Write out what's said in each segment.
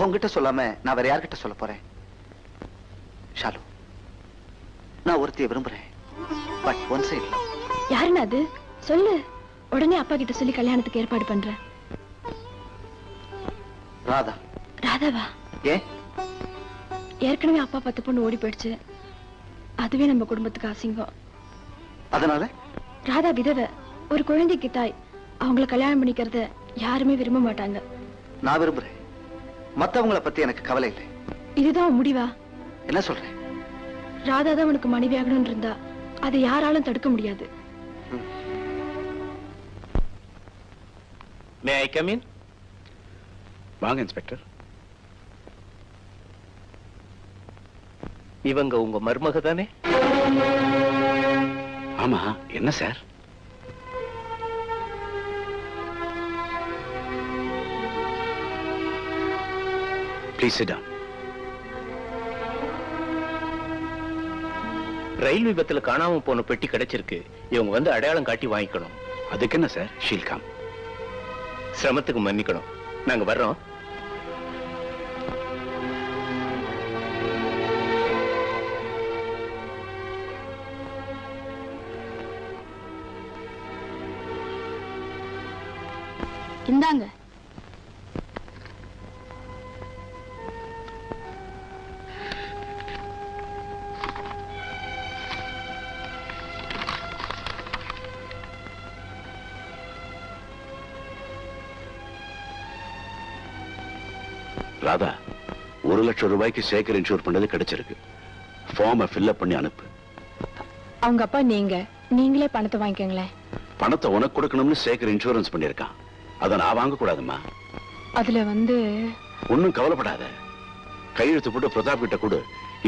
உங்ககிட்ட சொல்லாம நான் வேற யார்கிட்ட சொல்ல போறேன்? ஷாலு, நான் ஒருத்தைய விரும்புறேன். But one side love. யாருன்னு அது சொல்லு. உடனே அப்பா கிட்ட சொல்லி கல்யாணத்துக்கு ஏற்பாடு பண்றேன். ராதா. ராதாவா? ஏன்? ஏற்கனவே அப்பா 10 பொண்ணு ஓடி போயிடுச்சு. அதுவே நம்ம குடும்பத்துக்கு அசிங்கம். அதனால ராதா விதவை, ஒரு குழந்தைக்கு தாய். அவங்கள கல்யாணம் பண்ணிக்கிறத யாருமே விரும்ப மாட்டாங்க. நான் விரும்புறேன். மத்தவங்கள பத்தி எனக்கு கவலை இல்லை. இதுதான் முடிவா? என்ன சொல்றேன்? ராதா தான் உனக்கு மனைவியாகணும்னு இருந்தா அதை யாராலும் தடுக்க முடியாது. May I come in? வாங்க இன்ஸ்பெக்டர். இவங்க உங்க மருமக தானே? ஆமா. என்ன சார்? Please sit down. ரயில் விபத்துல காணாம போன பெட்டி கிடைச்சிருக்கு. இவங்க வந்து அடையாளம் காட்டி வாங்கிக்கணும். அதுக்கு என்ன சார்? ஷீல் கம். சிரமத்துக்கு மன்னிக்கணும். நாங்க வர்றோம். இந்தாங்க. ராதா, 1 லட்சம் ரூபாய்க்கு சேகர் இன்சூர் பண்ணது கிடைச்சிருக்கு. ஃபார்மை ஃபில்அப் பண்ணி அனுப்பு. அவங்க அப்பா நீங்களே பணத்தை வாங்கிக்கங்களேன். பணத்தை உனக்கு கொடுக்கணும்னு சேகர் இன்சூரன்ஸ் பண்ணிருக்கான். அதை நான் வாங்க கூடாதுமா. அதுல ஒன்னும் கவலைப்படாத. கையெழுத்து போட்டு பிரதாப் கிட்ட கொடு.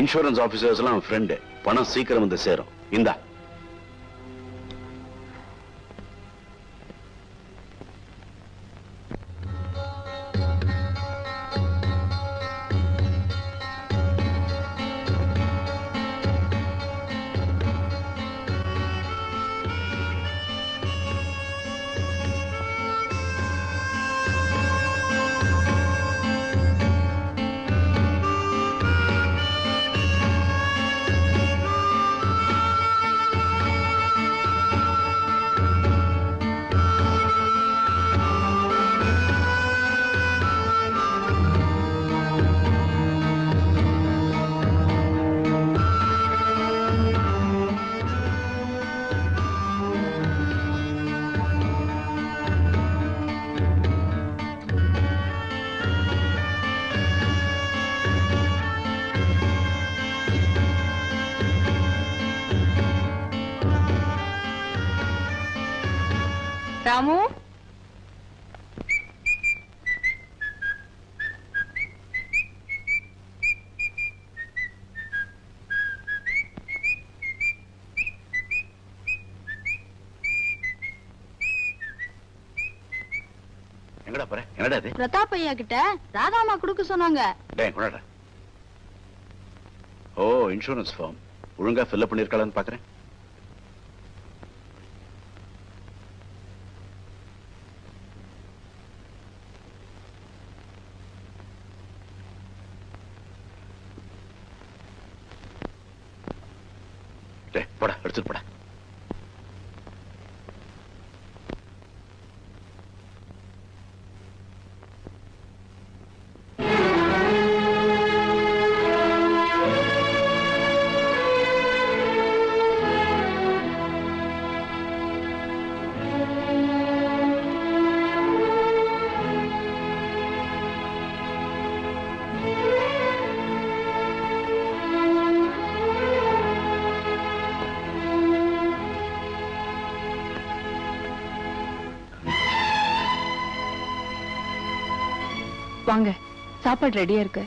இன்சூரன்ஸ் ஆபீசர்ஸ் எல்லாம் ஃப்ரெண்டு. பணம் சீக்கிரம் வந்து சேரும். இந்தா. ராமு, எங்கடா போற? என்னடா இது? பிரதாப் ஐயா கிட்ட ராதாமா கொடுக்க சொன்னாங்க. டேய் கொண்டாடா. ஓ, இன்சூரன்ஸ் ஃபார்ம் ஒழுங்கா ஃபில்அப் பண்ணிருக்காளான்னு பாக்குறேன். போடா, எடுத்துட்டு போடா. வாங்க, சாப்பாடு ரெடியா இருக்கு.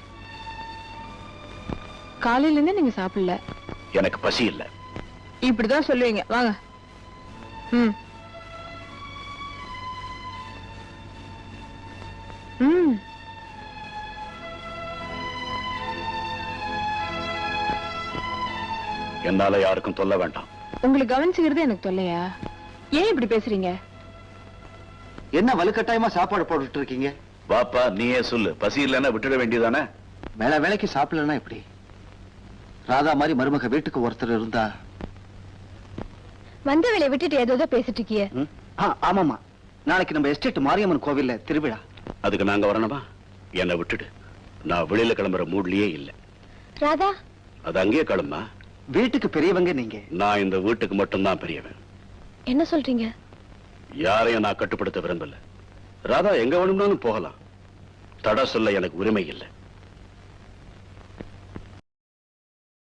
காலையில இருந்து நீங்க சாப்பிடல. எனக்கு பசி இல்ல. இப்படிதான் சொல்லுவீங்க. வாங்க. ம் ம் என்னால யாருக்கும் தொல்ல வேண்டாம். உங்களுக்கு கவனிச்சுக்கிறது எனக்கு தொல்லையா? ஏன் இப்படி பேசுறீங்க? என்ன வலுக்கட்டாயமா சாப்பாடு போட்டுட்டு இருக்கீங்க? வாப்பா நீயே சொல்லு, பசி இல்லைன்னா விட்டுட வேண்டியதானே? வேலை வேலைக்கு சாப்பிடலன்னா எப்படி? ராதா மாதிரி மருமக வீட்டுக்கு ஒருத்தர் இருந்தா. வந்த வேலையை விட்டுட்டு ஏதோ பேசிட்டு இருக்கிய. ஆமாமா, நாளைக்கு நம்ம எஸ்டேட் மாரியம்மன் கோவில்ல திருவிழா. அதுக்கு நாங்க வரணுமா? என்னை விட்டுடு, நான் வெளியில கிளம்புற மூட்லயே இல்ல. ராதா அது அங்கேயே கிளம்பா. வீட்டுக்கு பெரியவங்க நீங்க. நான் இந்த வீட்டுக்கு மட்டும்தான் பெரியவன். என்ன சொல்றீங்க? யாரையும் நான் கட்டுப்படுத்த விரும்பல. ராதா எங்க வேணும்னாலும் போகலாம், தடை சொல்ல எனக்கு உரிமை இல்லை.